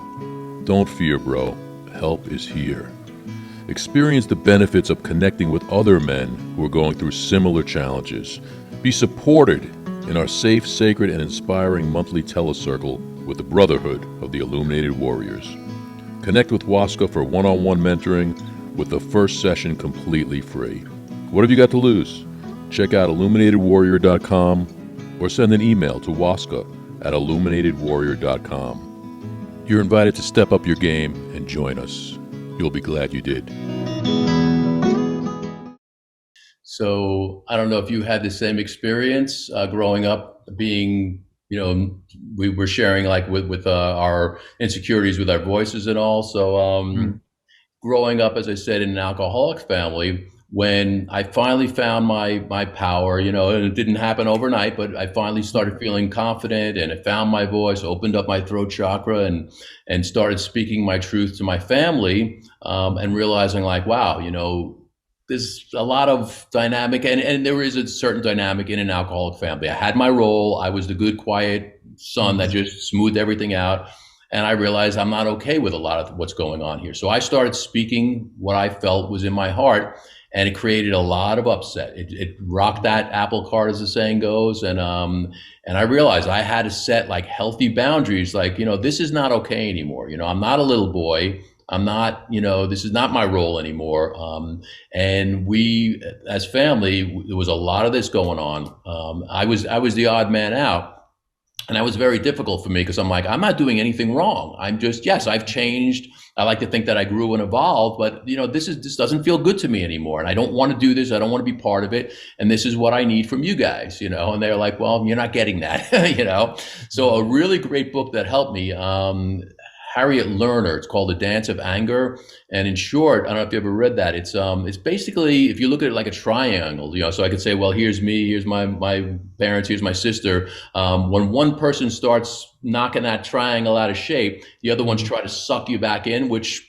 Don't fear, bro. Help is here. Experience the benefits of connecting with other men who are going through similar challenges. Be supported in our safe, sacred, and inspiring monthly telecircle with the Brotherhood of the Illuminated Warriors. Connect with Waska for one-on-one mentoring with the first session completely free. What have you got to lose? Check out illuminatedwarrior.com or send an email to waska@illuminatedwarrior.com. You're invited to step up your game and join us. You'll be glad you did. So I don't know if you had the same experience growing up, being, we were sharing like with our insecurities with our voices and all. So Mm. growing up, as I said, in an alcoholic family, when I finally found my power, and it didn't happen overnight, but I finally started feeling confident, and I found my voice, opened up my throat chakra, and started speaking my truth to my family, and realizing like, wow, there's a lot of dynamic, and there is a certain dynamic in an alcoholic family. I had my role. I was the good, quiet son that just smoothed everything out. And I realized I'm not okay with a lot of what's going on here. So I started speaking what I felt was in my heart, and it created a lot of upset. It rocked that apple cart, as the saying goes. And I realized I had to set like healthy boundaries. Like, this is not okay anymore. I'm not a little boy. I'm not, this is not my role anymore. And we, as family, there was a lot of this going on. I was the odd man out. And that was very difficult for me because I'm like, I'm not doing anything wrong. I'm just, yes, I've changed. I like to think that I grew and evolved, but this doesn't feel good to me anymore. And I don't want to do this. I don't want to be part of it. And this is what I need from you guys, and they're like, well, you're not getting that, So a really great book that helped me, Harriet Lerner. It's called The Dance of Anger. And in short, I don't know if you ever read that. It's basically, if you look at it like a triangle, so I could say, well, here's me, here's my parents, here's my sister. When one person starts knocking that triangle out of shape, the other ones try to suck you back in, which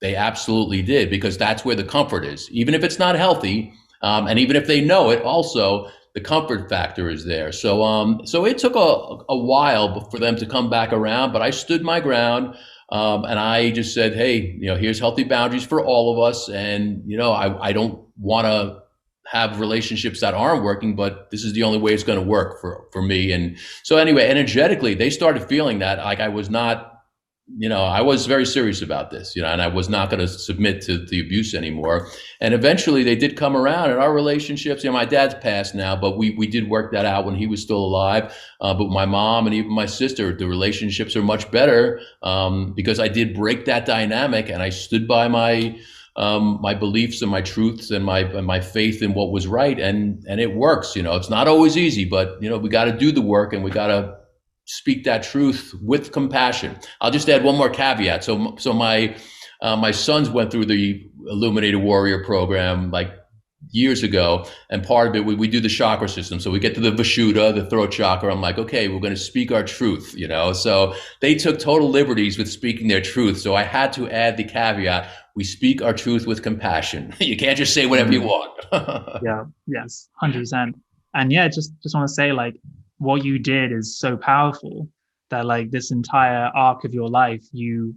they absolutely did, because that's where the comfort is. Even if it's not healthy, and even if they know it, also the comfort factor is there. So it took a while for them to come back around, but I stood my ground, and I just said, hey, here's healthy boundaries for all of us, and I don't want to have relationships that aren't working, but this is the only way it's going to work for me. And so anyway, energetically, they started feeling that like I was not. I was very serious about this, and I was not going to submit to the abuse anymore. And eventually they did come around, and our relationships, my dad's passed now, but we did work that out when he was still alive. But my mom and even my sister, the relationships are much better, because I did break that dynamic, and I stood by my beliefs and my truths and my faith in what was right. And it works, it's not always easy, but we got to do the work, and we got to speak that truth with compassion. I'll just add one more caveat. So my sons went through the Illuminated Warrior program like years ago, and part of it we do the chakra system. So we get to the Vishuddha, the throat chakra. I'm like, okay, we're going to speak our truth. So they took total liberties with speaking their truth. So I had to add the caveat: we speak our truth with compassion. You can't just say whatever you want. Yeah. Yes. 100%. And yeah, just want to say, like, what you did is so powerful that, like, this entire arc of your life, you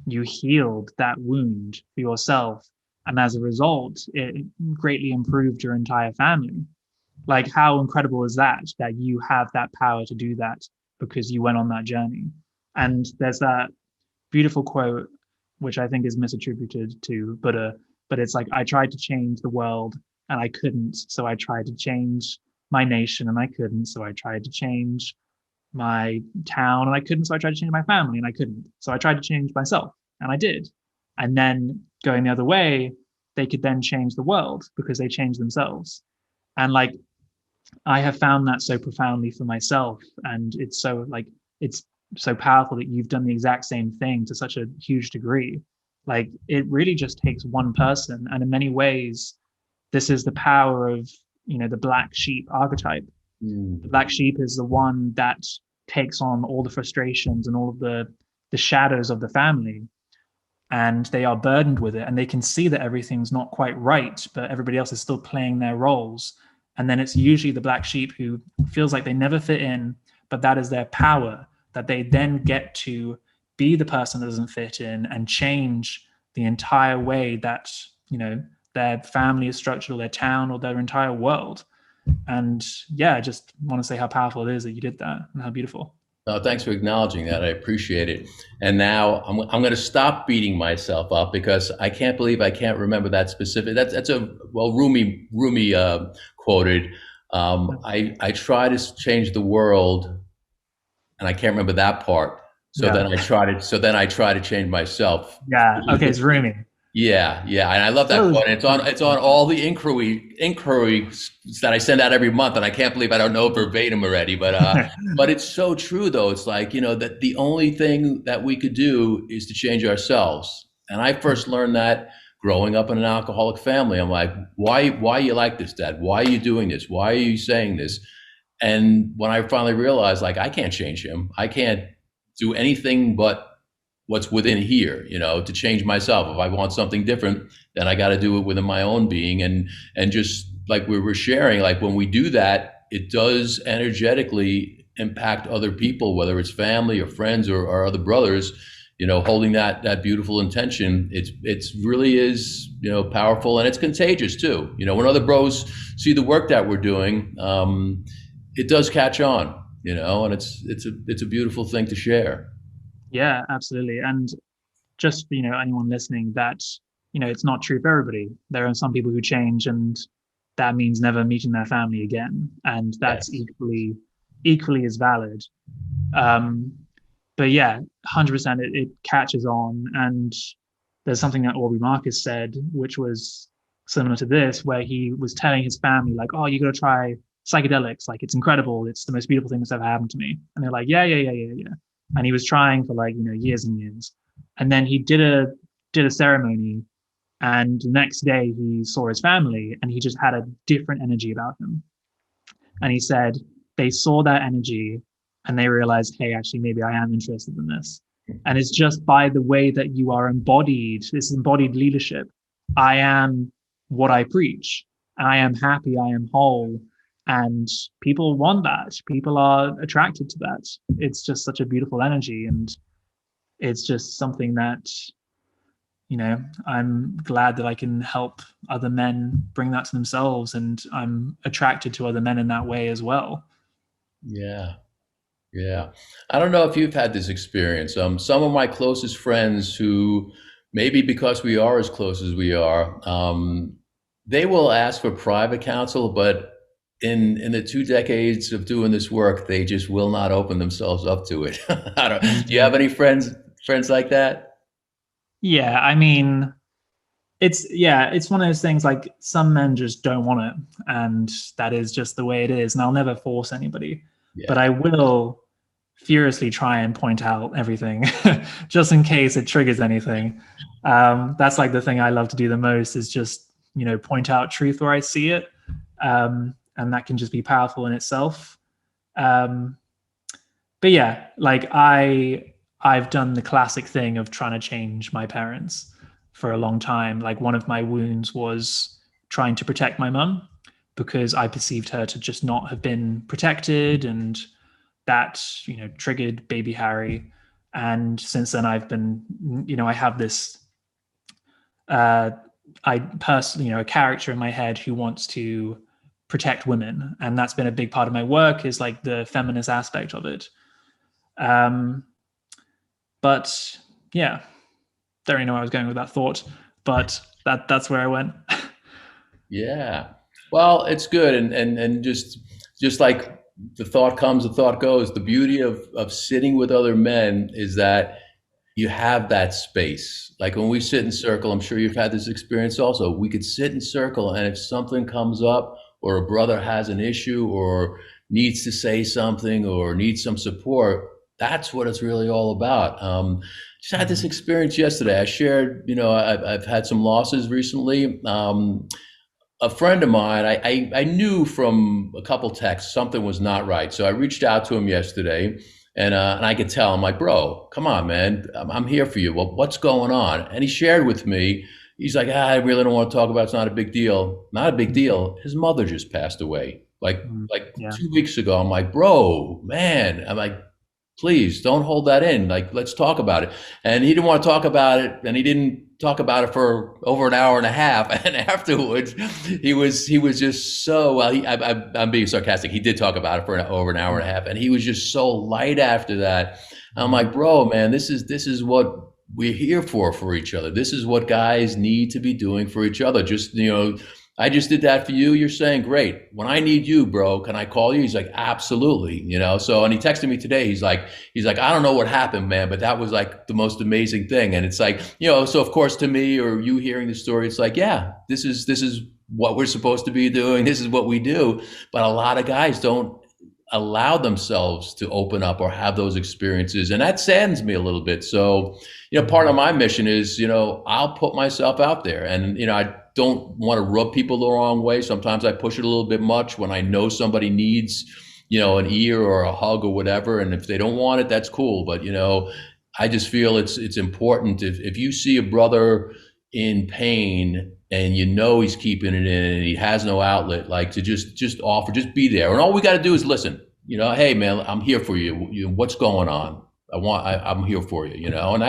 healed that wound for yourself, and as a result, it greatly improved your entire family. Like, how incredible is that you have that power to do that because you went on that journey? And there's that beautiful quote, which I think is misattributed to Buddha, but it's like, I tried to change the world and I couldn't, so I tried to change my nation and I couldn't, so I tried to change my town and I couldn't, so I tried to change my family and I couldn't, so I tried to change myself and I did. And then going the other way, they could then change the world because they changed themselves. And like, I have found that so profoundly for myself, and it's so powerful that you've done the exact same thing to such a huge degree. Like, it really just takes one person, and in many ways this is the power of the black sheep archetype. The black sheep is the one that takes on all the frustrations and all of the shadows of the family, and they are burdened with it, and they can see that everything's not quite right, but everybody else is still playing their roles. And then it's usually the black sheep who feels like they never fit in, but that is their power, that they then get to be the person that doesn't fit in and change the entire way that their family is structured, or their town, or their entire world. And yeah, I just want to say how powerful it is that you did that, and how beautiful. No, thanks for acknowledging that. I appreciate it. And now I'm going to stop beating myself up, because I can't believe I can't remember that specific. That's Rumi quoted. I try to change the world, and I can't remember that part. Then I try to change myself. Yeah. Okay, it's Rumi. Yeah, and I love that quote. It's on all the inquiries that I send out every month, and I can't believe I don't know verbatim already. But but it's so true, though. It's like, that the only thing that we could do is to change ourselves. And I first learned that growing up in an alcoholic family. I'm like, why are you like this, Dad? Why are you doing this? Why are you saying this? And when I finally realized, like, I can't change him. I can't do anything but what's within here, to change myself. If I want something different, then I got to do it within my own being. And just like we were sharing, like, when we do that, it does energetically impact other people, whether it's family or friends or other brothers, holding that beautiful intention. It's really is, powerful, and it's contagious too. When other bros see the work that we're doing, it does catch on, and it's a beautiful thing to share. Yeah, absolutely. And just, anyone listening, that, it's not true for everybody. There are some people who change, and that means never meeting their family again. And that's equally as valid. But yeah, 100%, it catches on. And there's something that Aubrey Marcus said, which was similar to this, where he was telling his family, like, oh, you got to try psychedelics. Like, it's incredible. It's the most beautiful thing that's ever happened to me. And they're like, yeah. and he was trying for like, years and years. And then he did a ceremony, and the next day he saw his family, and he just had a different energy about him. And he said they saw that energy and they realized, hey, actually, maybe I am interested in this. And it's just by the way that you are embodied, this embodied leadership. I am what I preach. I am happy. I am whole. And people want that. People are attracted to that. It's just such a beautiful energy. And it's just something that, I'm glad that I can help other men bring that to themselves. And I'm attracted to other men in that way as well. Yeah. Yeah. I don't know if you've had this experience. Some of my closest friends who, maybe because we are as close as we are, they will ask for private counsel, but in the 2 decades of doing this work, they just will not open themselves up to it. Do you have any friends like that? Yeah, I mean, it's one of those things, like some men just don't want it, and that is just the way it is. And I'll never force anybody, but I will furiously try and point out everything just in case it triggers anything. That's like the thing I love to do the most, is just, point out truth where I see it. And that can just be powerful in itself. But yeah, like I've done the classic thing of trying to change my parents for a long time. Like one of my wounds was trying to protect my mum, because I perceived her to just not have been protected, and that, triggered baby Harry. And since then I've been, I have this, I personally, a character in my head who wants to protect women. And that's been a big part of my work, is like the feminist aspect of it. But yeah, don't really know where I was going with that thought, but that's where I went. Yeah. Well, it's good. And just like the thought comes, the thought goes. The beauty of sitting with other men is that you have that space. Like when we sit in circle, I'm sure you've had this experience also. We could sit in circle, and if something comes up, or a brother has an issue, or needs to say something, or needs some support, that's what it's really all about. Just had this experience yesterday. I shared, I've had some losses recently. A friend of mine, I knew from a couple texts something was not right. So I reached out to him yesterday, and I could tell. I'm like, bro, come on, man. I'm here for you. Well, what's going on? And he shared with me, he's like, I really don't want to talk about it. It's not a big deal. Not a big deal. His mother just passed away like 2 weeks ago. I'm like, bro, man. I'm like, please don't hold that in. Like, let's talk about it. And he didn't want to talk about it, and he didn't talk about it for over an hour and a half. And afterwards, he was just so, well, I'm being sarcastic. He did talk about it for over an hour and a half, and he was just so light after that. I'm like, bro, man, this is what we're here for each other. This is what guys need to be doing for each other. Just, I just did that for you. You're saying, great. When I need you, bro, can I call you? He's like, absolutely. So, and he texted me today. He's like, I don't know what happened, man, but that was like the most amazing thing. And it's like, so of course to me, or you hearing the story, it's like, yeah, this is what we're supposed to be doing. This is what we do. But a lot of guys don't allow themselves to open up or have those experiences. And that saddens me a little bit. So, part of my mission is, I'll put myself out there, and, I don't want to rub people the wrong way. Sometimes I push it a little bit much when I know somebody needs, an ear or a hug or whatever. And if they don't want it, that's cool. But, I just feel it's important if you see a brother in pain and he's keeping it in and he has no outlet, like to just offer, just be there. And all we got to do is listen, hey man, I'm here for you. What's going on? I'm here for you, and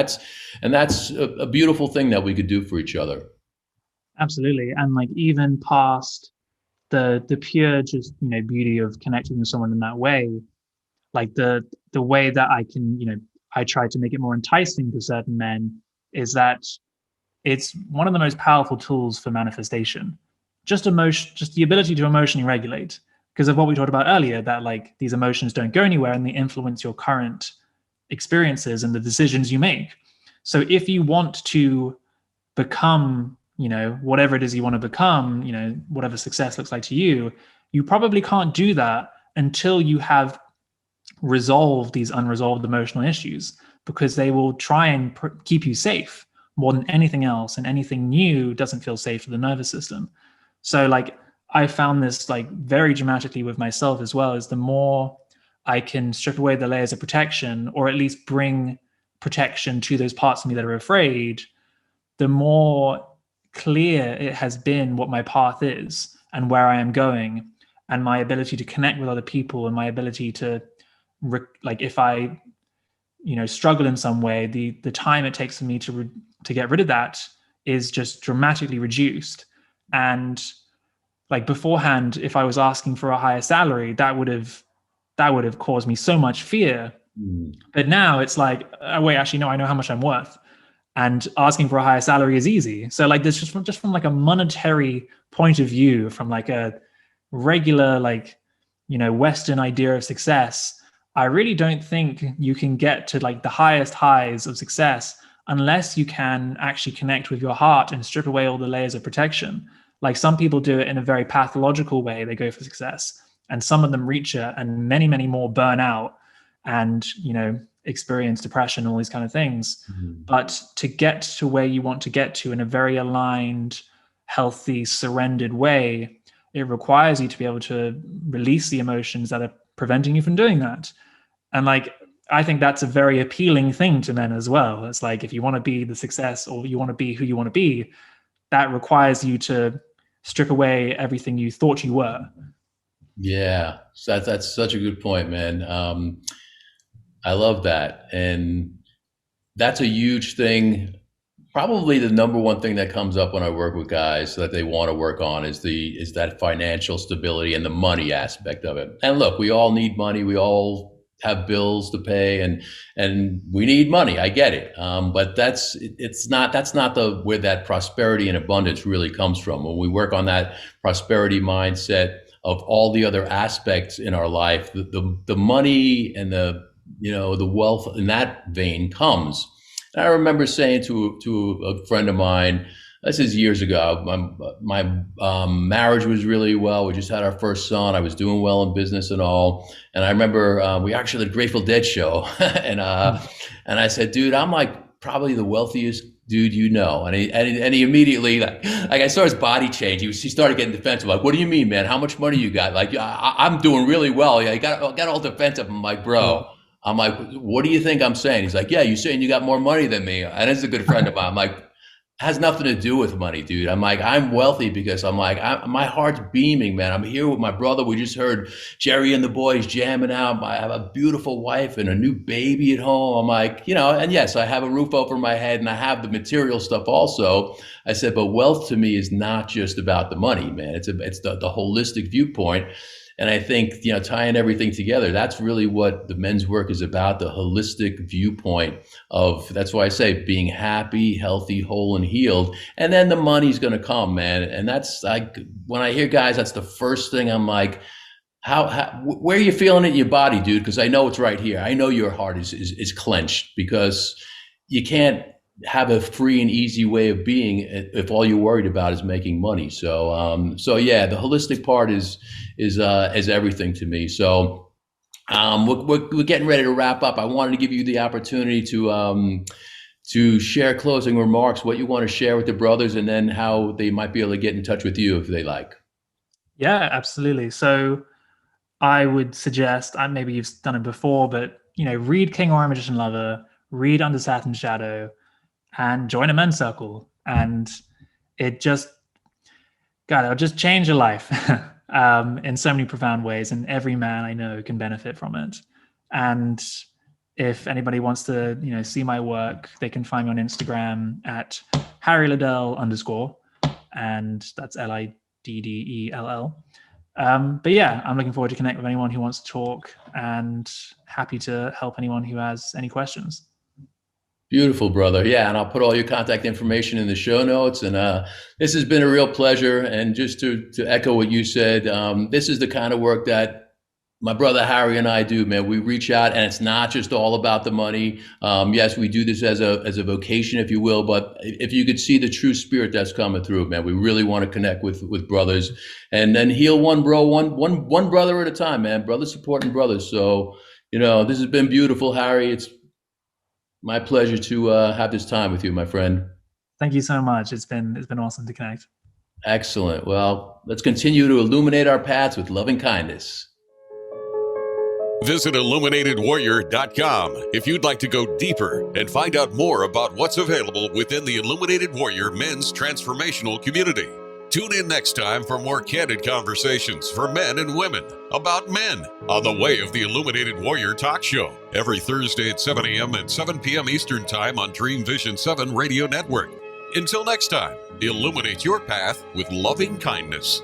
that's a beautiful thing that we could do for each other. Absolutely. And like even past the pure just beauty of connecting with someone in that way, like the way that I can I try to make it more enticing to certain men is that it's one of the most powerful tools for manifestation. Just the ability to emotionally regulate, because of what we talked about earlier, that like these emotions don't go anywhere and they influence your current experiences and the decisions you make. So if you want to become whatever it is you want to become, whatever success looks like to you, you probably can't do that until you have resolve these unresolved emotional issues, because they will try and keep you safe more than anything else, and anything new doesn't feel safe for the nervous system. So like I found this like very dramatically with myself as well, is the more I can strip away the layers of protection, or at least bring protection to those parts of me that are afraid, the more clear it has been what my path is and where I am going, and my ability to connect with other people, and my ability to like if I struggle in some way, the time it takes for me to get rid of that is just dramatically reduced. And like beforehand, if I was asking for a higher salary, that would have caused me so much fear. But now it's like, oh, wait, actually, no, I know how much I'm worth, and asking for a higher salary is easy. So like this, just from like a monetary point of view, from like a regular Western idea of success, I really don't think you can get to like the highest highs of success unless you can actually connect with your heart and strip away all the layers of protection. Like some people do it in a very pathological way. They go for success, and some of them reach it, and many, many more burn out and, experience depression, all these kind of things. But to get to where you want to get to in a very aligned, healthy, surrendered way, it requires you to be able to release the emotions that are preventing you from doing that. And like, I think that's a very appealing thing to men as well. It's like, if you want to be the success, or you want to be who you want to be, that requires you to strip away everything you thought you were. Yeah, so that's such a good point, man. I love that. And that's a huge thing. Probably the number one thing that comes up when I work with guys that they want to work on is that financial stability and the money aspect of it. And look, we all need money. We all have bills to pay, and we need money. I get it. But that's not where that prosperity and abundance really comes from. When we work on that prosperity mindset of all the other aspects in our life, the money and the wealth in that vein comes. And I remember saying to a friend of mine, this is years ago, my marriage was really well. We just had our first son. I was doing well in business and all. And I remember we actually did a Grateful Dead show. And I said, dude, I'm like probably the wealthiest dude And he immediately, like I saw his body change. He started getting defensive. Like, what do you mean, man? How much money you got? Like, I'm doing really well. Yeah, he got all defensive. I'm like, bro. I'm like, what do you think I'm saying? He's like, yeah, you're saying you got more money than me. And it's a good friend of mine. I'm like, has nothing to do with money, dude. I'm like, I'm wealthy because I'm like, my heart's beaming, man. I'm here with my brother. We just heard Jerry and the boys jamming out. I have a beautiful wife and a new baby at home. I'm like, and yes, I have a roof over my head and I have the material stuff also. I said, but wealth to me is not just about the money, man. It's the holistic viewpoint. And I think, tying everything together, that's really what the men's work is about, the holistic viewpoint of, that's why I say being happy, healthy, whole, and healed. And then the money's going to come, man. And that's like, when I hear guys, that's the first thing I'm like, where are you feeling it in your body, dude? Because I know it's right here. I know your heart is clenched, because you can't have a free and easy way of being if all you're worried about is making money. So yeah, the holistic part is everything to me. So we're getting ready to wrap up. I wanted to give you the opportunity to share closing remarks, what you want to share with the brothers, and then how they might be able to get in touch with you if they like. Yeah, absolutely. So I would suggest, maybe you've done it before, but read King Warrior Magician Lover, read Under Saturn's Shadow, and join a men's circle. And it'll just change your life in so many profound ways. And every man I know can benefit from it. And if anybody wants to, see my work, they can find me on Instagram at Harry Liddell _, and that's LIDDELL. But yeah, I'm looking forward to connect with anyone who wants to talk, and happy to help anyone who has any questions. Beautiful, brother. Yeah, and I'll put all your contact information in the show notes. And this has been a real pleasure. And just to echo what you said, this is the kind of work that my brother Harry and I do, man. We reach out, and it's not just all about the money. Yes, we do this as a vocation, if you will. But if you could see the true spirit that's coming through, man, we really want to connect with brothers, and then heal one brother at a time, man. Brothers supporting brothers. So This has been beautiful, Harry. It's my pleasure to have this time with you, my friend. Thank you so much. It's been awesome to connect. Excellent. Well, let's continue to illuminate our paths with loving kindness. Visit illuminatedwarrior.com if you'd like to go deeper and find out more about what's available within the Illuminated Warrior Men's Transformational community. Tune in next time for more candid conversations for men and women about men on the Way of the Illuminated Warrior talk show every Thursday at 7 a.m. and 7 p.m. Eastern Time on Dream Vision 7 Radio Network. Until next time, illuminate your path with loving kindness.